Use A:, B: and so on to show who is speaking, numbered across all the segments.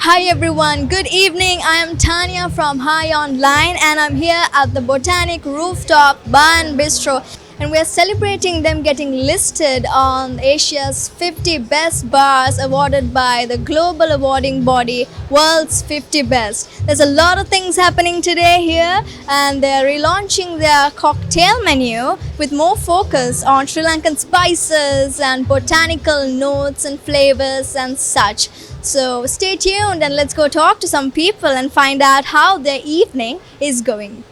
A: Hi everyone, good evening. I am Tanya from Hi Online and I'm here at the Botanik Rooftop Bar and Bistro and we're celebrating them getting listed on Asia's 50 Best Bars awarded by the global awarding body World's 50 Best. There's a lot of things happening today here and they're relaunching their cocktail menu with more focus on Sri Lankan spices and botanical notes and flavors and such. So stay tuned and let's go talk to some people and find out how their evening is going.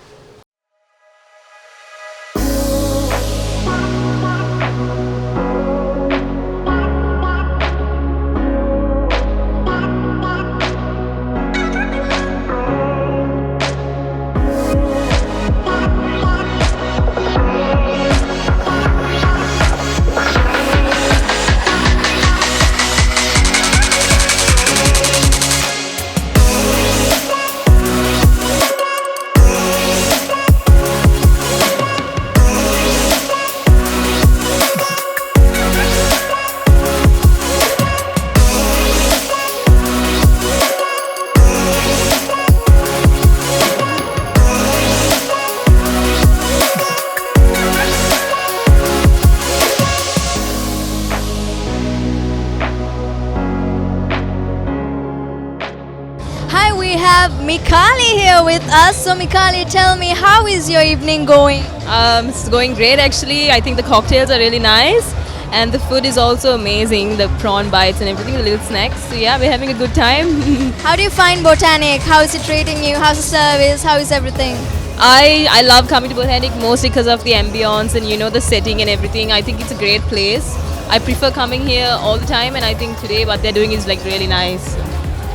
A: Hi, we have Mikali here with us. So Mikali, tell me, how is your evening going?
B: It's going great actually. I think the cocktails are really nice and the food is also amazing. The prawn bites and everything, the little snacks. So yeah, we're having a good time.
A: How do you find Botanik? How is it treating you? How's the service? How is everything?
B: I love coming to Botanik mostly because of the ambience and the setting and everything. I think it's a great place. I prefer coming here all the time and I think today what they're doing is like really nice.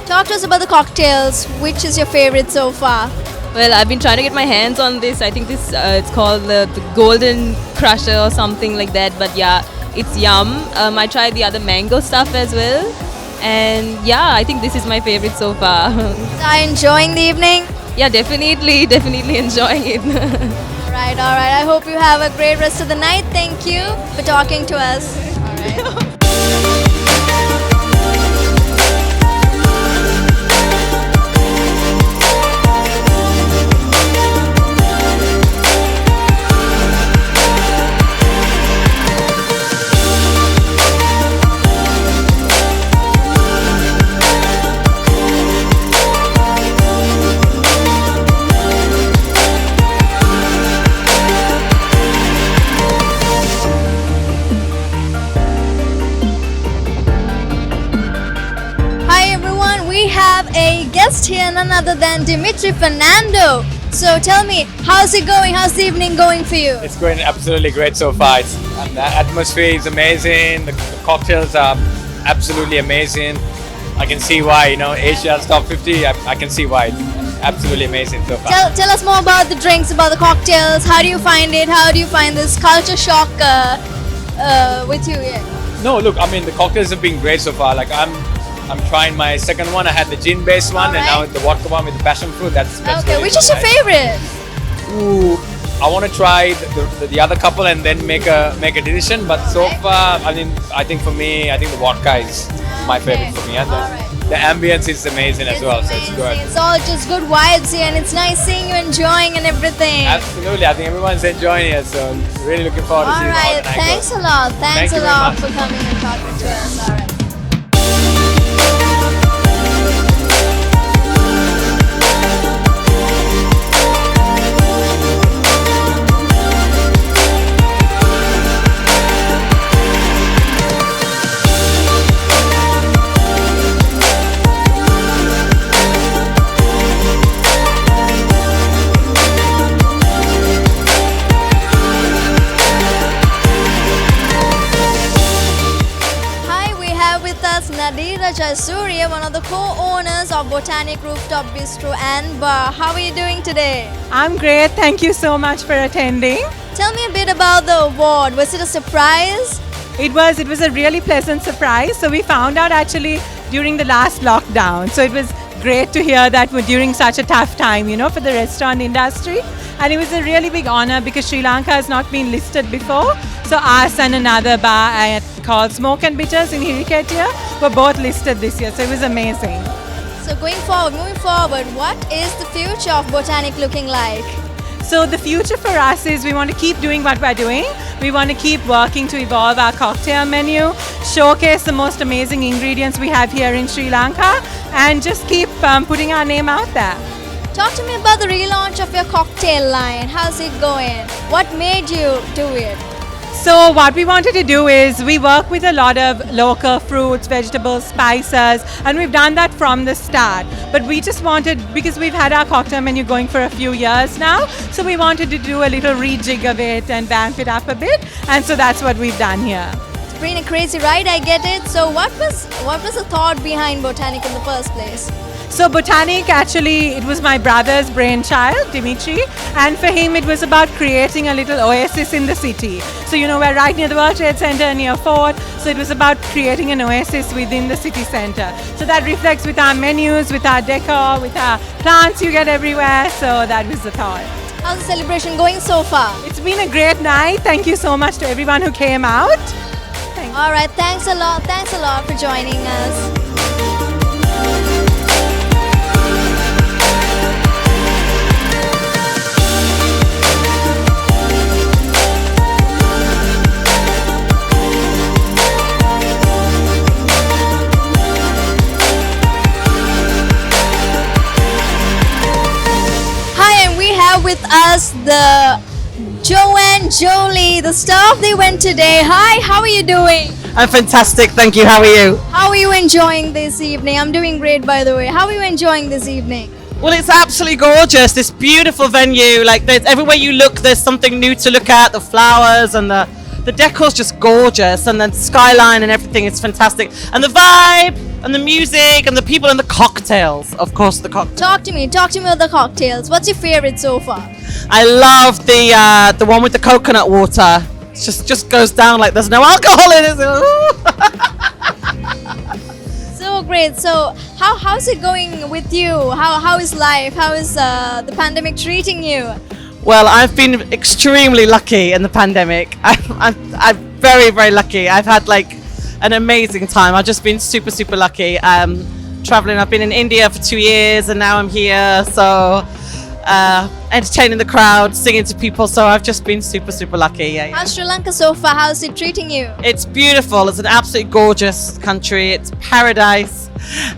A: Talk to us about the cocktails. Which is your favorite so far?
B: Well, I've been trying to get my hands on this. I think this it's called the Golden Crusher or something like that. But yeah, it's yum. I tried the other mango stuff as well. And yeah, I think this is my favorite so far.
A: Are you enjoying the evening?
B: Yeah, definitely enjoying it.
A: All right. I hope you have a great rest of the night. Thank you for talking to us. All right. We have a guest here, none other than Dimitri Fernando. So tell me, how's it going? How's the evening going for you?
C: It's going absolutely great so far. And the atmosphere is amazing. The cocktails are absolutely amazing. I can see why, Asia's top 50. I can see why. It's absolutely amazing so far.
A: Tell us more about the drinks, about the cocktails. How do you find it? How do you find this culture shock with you? Yeah.
C: No, look, the cocktails have been great so far. Like I'm trying my second one. I had the gin-based one, and now the vodka one with the passion fruit. That's
A: okay.
C: really,
A: Which is your favorite?
C: Ooh, I want to try the other couple and then make a decision. But so far, I think for me, I think the vodka is my favorite for me. And the ambience is amazing as well. So it's good.
A: It's all just good vibes here, and it's nice seeing you enjoying and everything.
C: Absolutely, I think everyone's enjoying it. So really looking forward to seeing how the night
A: Thanks
C: goes.
A: a lot. Thanks
C: Thank
A: a
C: you very
A: lot
C: much.
A: for coming and talking to us. All right. Surya, one of the co-owners of Botanik Rooftop Bistro and Bar. How are you doing today?
D: I'm great. Thank you so much for attending.
A: Tell me a bit about the award. Was it a surprise?
D: It was a really pleasant surprise. So we found out actually during the last lockdown. So it was great to hear that during such a tough time, for the restaurant industry. And it was a really big honor because Sri Lanka has not been listed before. So us and another bar called Smoke and Bitters in hi.lk were both listed this year. So it was amazing.
A: So moving forward, what is the future of Botanik looking like?
D: So the future for us is we want to keep doing what we're doing. We want to keep working to evolve our cocktail menu, showcase the most amazing ingredients we have here in Sri Lanka, and just keep putting our name out there.
A: Talk to me about the relaunch of your cocktail line. How's it going? What made you do it?
D: So what we wanted to do is we work with a lot of local fruits, vegetables, spices, and we've done that from the start. But we just wanted, because we've had our cocktail menu going for a few years now, so we wanted to do a little rejig of it and vamp it up a bit, and so that's what we've done here.
A: It's been a crazy ride, I get it. So what was the thought behind Botanik in the first place?
D: So Botanik, actually, it was my brother's brainchild, Dimitri, and for him it was about creating a little oasis in the city. So, you know, we're right near the World Trade Center, near Fort, so it was about creating an oasis within the city center. So that reflects with our menus, with our decor, with our plants you get everywhere, so that was the thought.
A: How's the celebration going so far?
D: It's been a great night. Thank you so much to everyone who came out.
A: All right, thanks a lot for joining us. With us the Joe and Jolie, the staff they went today. Hi, how are you doing?
E: I'm fantastic, thank you. How are you?
A: How are you enjoying this evening? I'm doing great, by the way. How are you enjoying this evening?
E: Well, it's absolutely gorgeous. This beautiful venue. Like, there's, everywhere you look, there's something new to look at. The flowers and the decor's just gorgeous, and the skyline and everything is fantastic. And the vibe and the music and the people and the cocktails. Of course, the cocktails.
A: Talk to me about the cocktails. What's your favorite so far?
E: I love the one with the coconut water. It just goes down like there's no alcohol in it.
A: So great. So how's it going with you? How is life? How is the pandemic treating you?
E: Well, I've been extremely lucky in the pandemic. I'm very, very lucky. I've had like an amazing time. I've just been super, super lucky. Traveling, I've been in India for 2 years and now I'm here. So entertaining the crowd, singing to people. So I've just been super, super lucky. Yeah.
A: How's Sri Lanka so far? How's it treating you?
E: It's beautiful. It's an absolutely gorgeous country. It's paradise.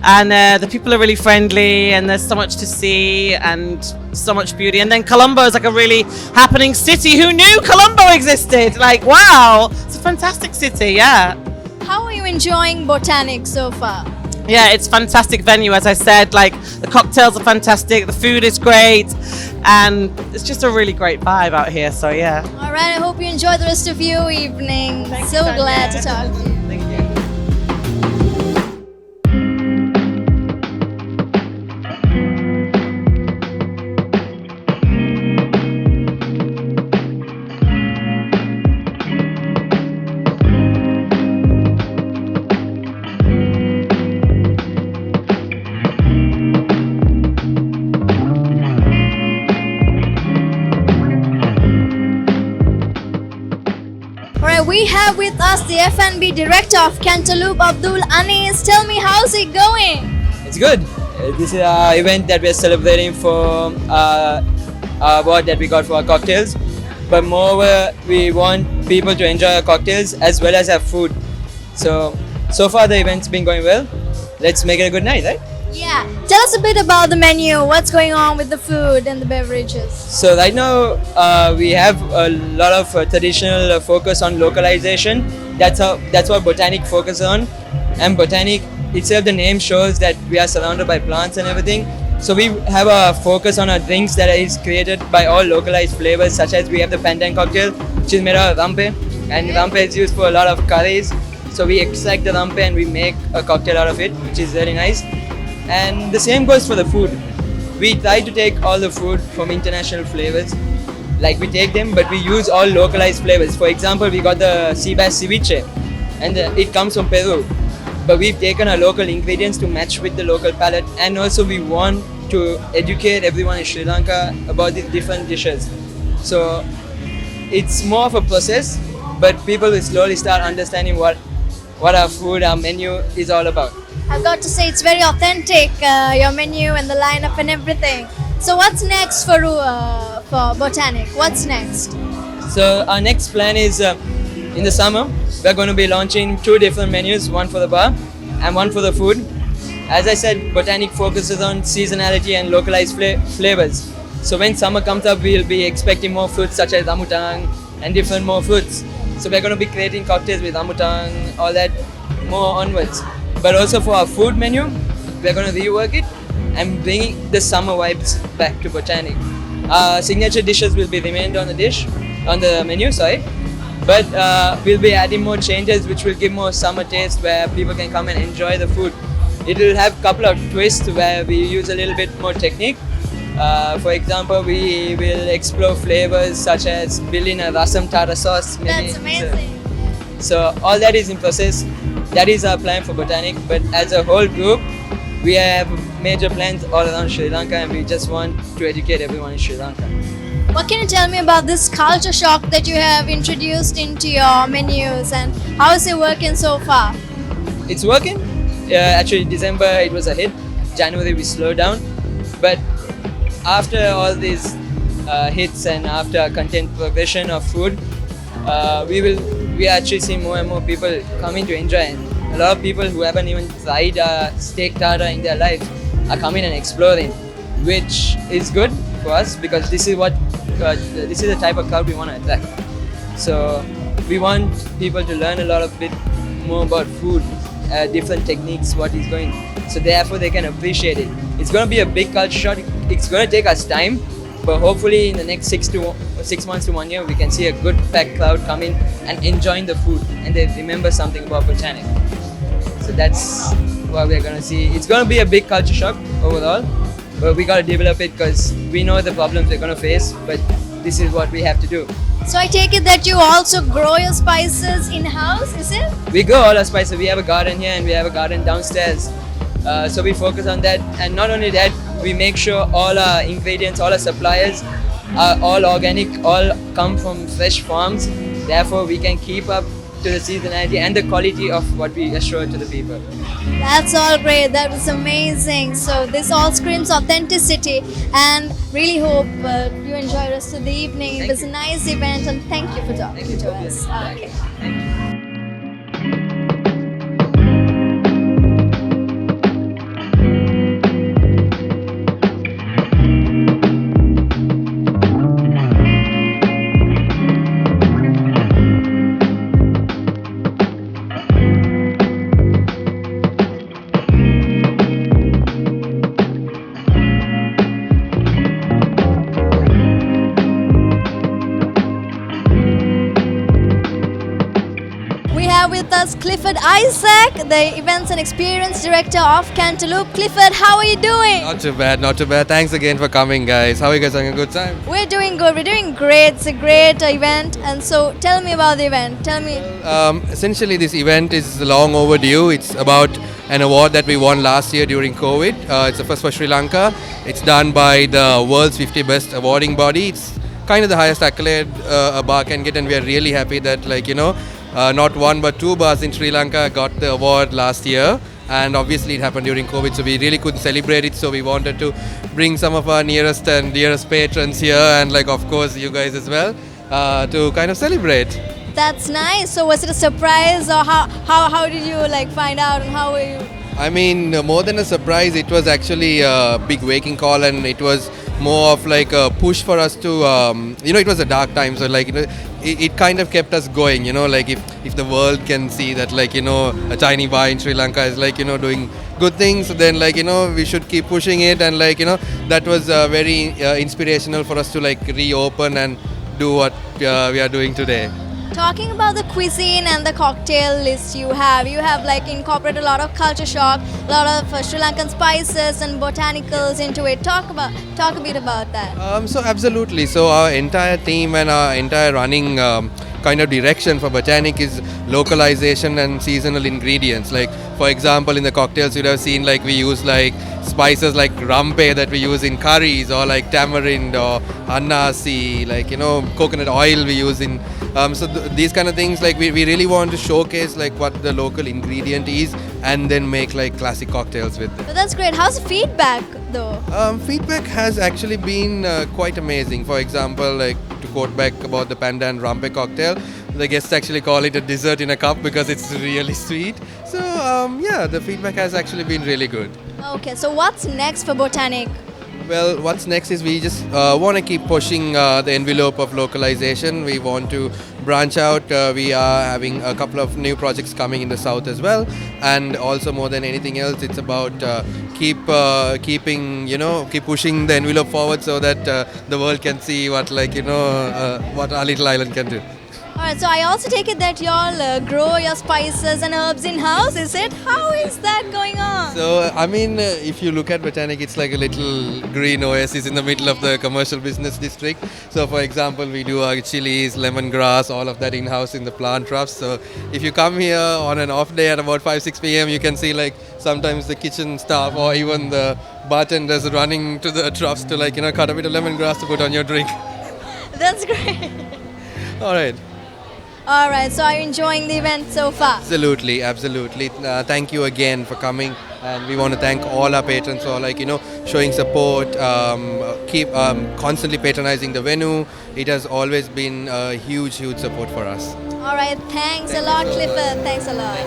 E: And the people are really friendly and there's so much to see and so much beauty. And then Colombo is like a really happening city. Who knew Colombo existed? Like, wow. It's a fantastic city, yeah.
A: How are you enjoying Botanik so far?
E: Yeah, it's a fantastic venue, as I said. Like, the cocktails are fantastic, the food is great, and it's just a really great vibe out here, so yeah.
A: All right, I hope you enjoy the rest of your evening. So glad to talk to you.
E: Thank you.
A: We have with us the F&B director of Cantaloupe, Abdul Anis. Tell me, how's it going?
F: It's good. This is an event that we're celebrating for award that we got for our cocktails. But moreover, we want people to enjoy our cocktails as well as have food. So far the event's been going well. Let's make it a good night, right?
A: Yeah. Tell us a bit about the menu. What's going on with the food and the beverages?
F: So right now we have a lot of traditional focus on localization. That's what Botanik focuses on. And Botanik itself, the name shows that we are surrounded by plants and everything. So we have a focus on our drinks that is created by all localized flavors, such as we have the pandan cocktail, which is made out of rampe. And rampe is used for a lot of curries. So we extract the rampe and we make a cocktail out of it, which is very nice. And the same goes for the food. We try to take all the food from international flavors. Like, we take them, but we use all localized flavors. For example, we got the sea bass ceviche, and it comes from Peru. But we've taken our local ingredients to match with the local palate, and also we want to educate everyone in Sri Lanka about these different dishes. So it's more of a process, but people will slowly start understanding what our food, our menu is all about.
A: I've got to say it's very authentic, your menu and the lineup and everything. So what's next for Botanik? What's next?
F: So our next plan is in the summer we're going to be launching 2 different menus, one for the bar and one for the food. As I said, Botanik focuses on seasonality and localized flavors. So when summer comes up, we'll be expecting more fruits such as rambutan and different more fruits. So we're going to be creating cocktails with rambutan, all that more onwards. But also for our food menu, we're going to rework it and bring the summer vibes back to Botanik. Signature dishes will be remained on the menu, sorry. But we'll be adding more changes which will give more summer taste where people can come and enjoy the food. It will have a couple of twists where we use a little bit more technique. For example, we will explore flavors such as building a rasam tara sauce.
A: That's amazing.
F: So all that is in process. That is our plan for Botanik. But as a whole group, we have major plans all around Sri Lanka, and we just want to educate everyone in Sri Lanka.
A: What can you tell me about this culture shock that you have introduced into your menus, and how is it working so far?
F: It's working. Actually, December it was a hit. January we slowed down. But after all these hits and after content progression of food, we actually see more and more people coming to enjoy it. A lot of people who haven't even tried steak tartar in their life are coming and exploring, which is good for us because this is the type of crowd we want to attract. So we want people to learn a lot of bit more about food, different techniques, what is going. So therefore they can appreciate it. It's going to be a big culture shock. It's going to take us time, but hopefully in the next 6 months to 1 year, we can see a good packed crowd coming and enjoying the food, and they remember something about Botanik. So that's what we're going to see. It's going to be a big culture shock overall, but we got to develop it because we know the problems we're going to face, but this is what we have to do.
A: So I take it that you also grow your spices in-house, is it?
F: We grow all our spices. We have a garden here and we have a garden downstairs. So we focus on that, and not only that, we make sure all our ingredients, all our suppliers are all organic, all come from fresh farms. Therefore, we can keep up to the seasonality and the quality of what we assure to the people.
A: That's all great. That was amazing. So this all screams authenticity, and really hope you enjoy the rest of the evening. It was a nice event, and thank you for talking to us. Okay. With us Clifford Isaac, the Events and Experience Director of Cantaloupe. Clifford, how are you doing?
G: Not too bad, not too bad. Thanks again for coming, guys. How are you guys having a good time?
A: We're doing good, we're doing great. It's a great event, and so tell me about the event. Tell me.
G: Essentially, this event is long overdue. It's about an award that we won last year during COVID. It's the first for Sri Lanka. It's done by the world's 50 best awarding body. It's kind of the highest accolade a bar can get, and we are really happy that, not one but 2 bars in Sri Lanka got the award last year, and obviously it happened during COVID, so we really couldn't celebrate it. So we wanted to bring some of our nearest and dearest patrons here, and of course you guys as well, to kind of celebrate.
A: That's nice. So was it a surprise, or how did you find out, and how were you?
G: I mean, more than a surprise, it was actually a big waking call, and it was more of a push for us to, it was a dark time, so it kind of kept us going, if the world can see that, a tiny bar in Sri Lanka is doing good things, then we should keep pushing it, and that was very inspirational for us to reopen and do what we are doing today.
A: Talking about the cuisine and the cocktail list you have incorporated a lot of culture shock, a lot of Sri Lankan spices and botanicals into it. Talk a bit about that.
G: So absolutely. So our entire team and our entire running kind of direction for Botanik is localization and seasonal ingredients. Like for example, in the cocktails you'd have seen like we use like spices like rampe that we use in curries, or like tamarind or annasi, like coconut oil we use in these kind of things. Like we really want to showcase like what the local ingredient is and then make like classic cocktails with it.
A: But that's great. How's the feedback though?
G: Feedback has actually been quite amazing. For example, like to quote back about the panda and rampe cocktail, the guests actually call it a dessert in a cup because it's really sweet. So yeah, the feedback has actually been really good.
A: Okay, so what's next for Botanik?
G: Well, what's next is we just want to keep pushing the envelope of localization. We want to branch out. We are having a couple of new projects coming in the south as well, and also more than anything else, it's about keep pushing the envelope forward so that the world can see what what our little island can do.
A: Alright, so I also take it that y'all grow your spices and herbs in house, is it? How is that going on?
G: So, I mean, if you look at Botanik, it's like a little green oasis in the middle of the commercial business district. So, for example, we do our chilies, lemongrass, all of that in-house in the plant troughs. So, if you come here on an off day at about 5-6 p.m., you can see like sometimes the kitchen staff or even the bartenders running to the troughs to cut a bit of lemongrass to put on your drink.
A: That's great.
G: All right.
A: Alright, so are you enjoying the event so far?
G: Absolutely. Thank you again for coming, and we want to thank all our patrons for showing support, keep constantly patronizing the venue. It has always been a huge support for us.
A: Alright, thanks a lot, Clifford. Thanks a lot.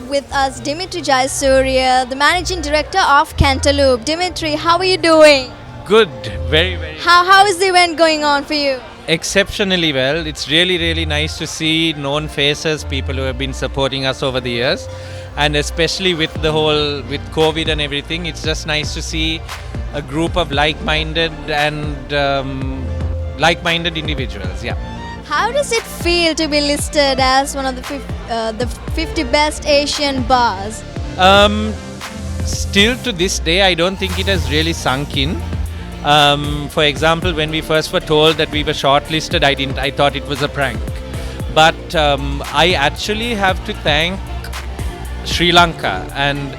A: With us Dimitri Jaisurya, the managing director of Cantaloupe. Dimitri, how are you doing?
H: Good, very, very.
A: How is the event going on for you?
H: Exceptionally well. It's really nice to see known faces, people who have been supporting us over the years, and especially with COVID and everything, it's just nice to see a group of like-minded individuals. Yeah.
A: How does it feel to be listed as one of the 50 best Asian bars?
H: Still to this day, I don't think it has really sunk in. For example, when we first were told that we were shortlisted, I thought it was a prank. But I actually have to thank Sri Lanka and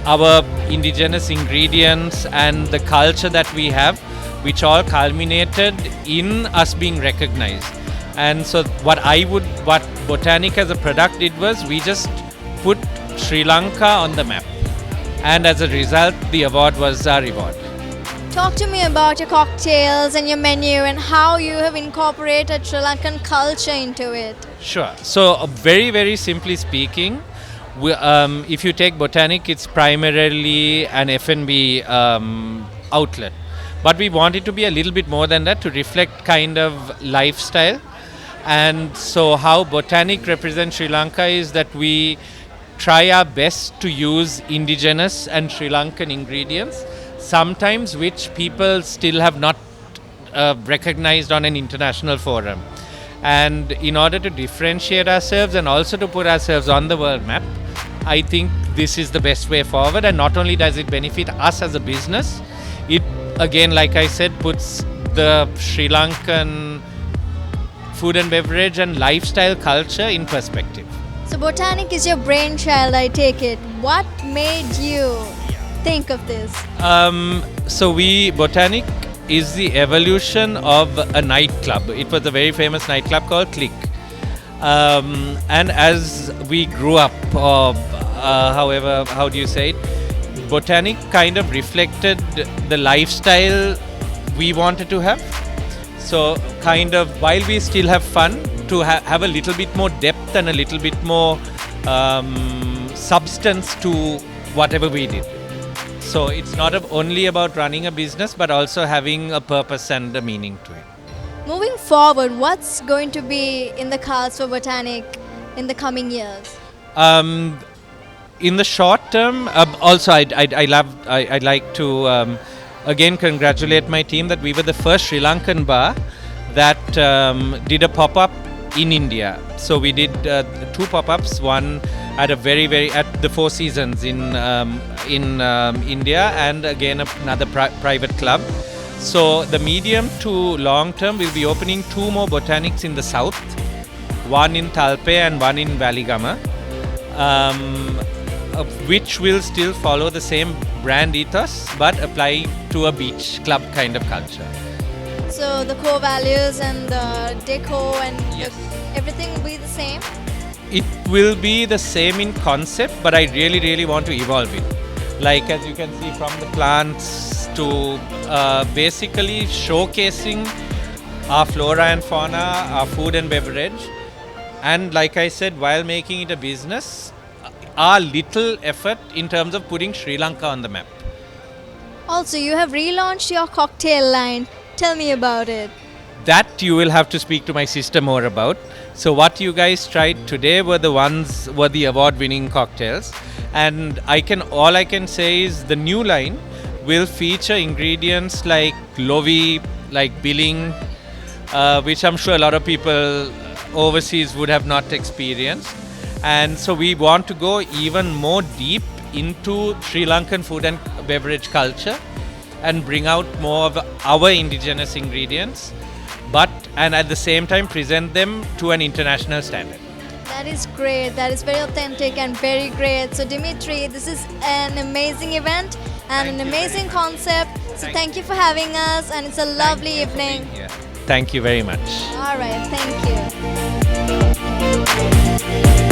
H: our indigenous ingredients and the culture that we have, which all culminated in us being recognized. And so what Botanik as a product did was we just put Sri Lanka on the map. And as a result, the award was our reward.
A: Talk to me about your cocktails and your menu and how you have incorporated Sri Lankan culture into it.
H: Sure. So very simply speaking, if you take Botanik, it's primarily an F&B outlet. But we want it to be a little bit more than that, to reflect kind of lifestyle. And so how Botanik represents Sri Lanka is that we try our best to use indigenous and Sri Lankan ingredients, sometimes which people still have not recognized on an international forum. And in order to differentiate ourselves and also to put ourselves on the world map, I think this is the best way forward. And not only does it benefit us as a business, it again, like I said, puts the Sri Lankan food and beverage and lifestyle culture in perspective.
A: So Botanik is your brainchild, I take it. What made you think of this?
H: Botanik is the evolution of a nightclub. It was a very famous nightclub called Click. And as we grew up, or however, how do you say it? Botanik kind of reflected the lifestyle we wanted to have. So kind of while we still have fun, to have a little bit more depth and a little bit more substance to whatever we did. So it's not only about running a business, but also having a purpose and a meaning to it.
A: Moving forward, what's going to be in the cards for Botanik in the coming years?
H: In the short term, also I'd like to again congratulate my team that we were the first Sri Lankan bar that did a pop-up in India. So we did 2 pop-ups, one at at the Four Seasons in India, and again another private club. So the medium to long term, we'll be opening 2 more Botanics in the south, one in Talpe and one in Valigama, which will still follow the same brand ethos but apply to a beach club kind of culture.
A: So the core values and the deco and
H: Yes.
A: everything will be the same?
H: It will be the same in concept, but I really want to evolve it. Like as you can see, from the plants to basically showcasing our flora and fauna, our food and beverage, and like I said, while making it a business, our little effort in terms of putting Sri Lanka on the map.
A: Also, you have relaunched your cocktail line. Tell me about it.
H: That you will have to speak to my sister more about. So what you guys tried today were the award-winning cocktails, and all I can say is the new line will feature ingredients like lovi, like billing, which I'm sure a lot of people overseas would have not experienced. And so we want to go even more deep into Sri Lankan food and beverage culture and bring out more of our indigenous ingredients, and at the same time present them to an international standard.
A: That is great. That is very authentic and very great. So Dimitri, this is an amazing event and an amazing concept. So thank you for having us, and it's a lovely evening.
H: Thank you very much.
A: All right, thank you.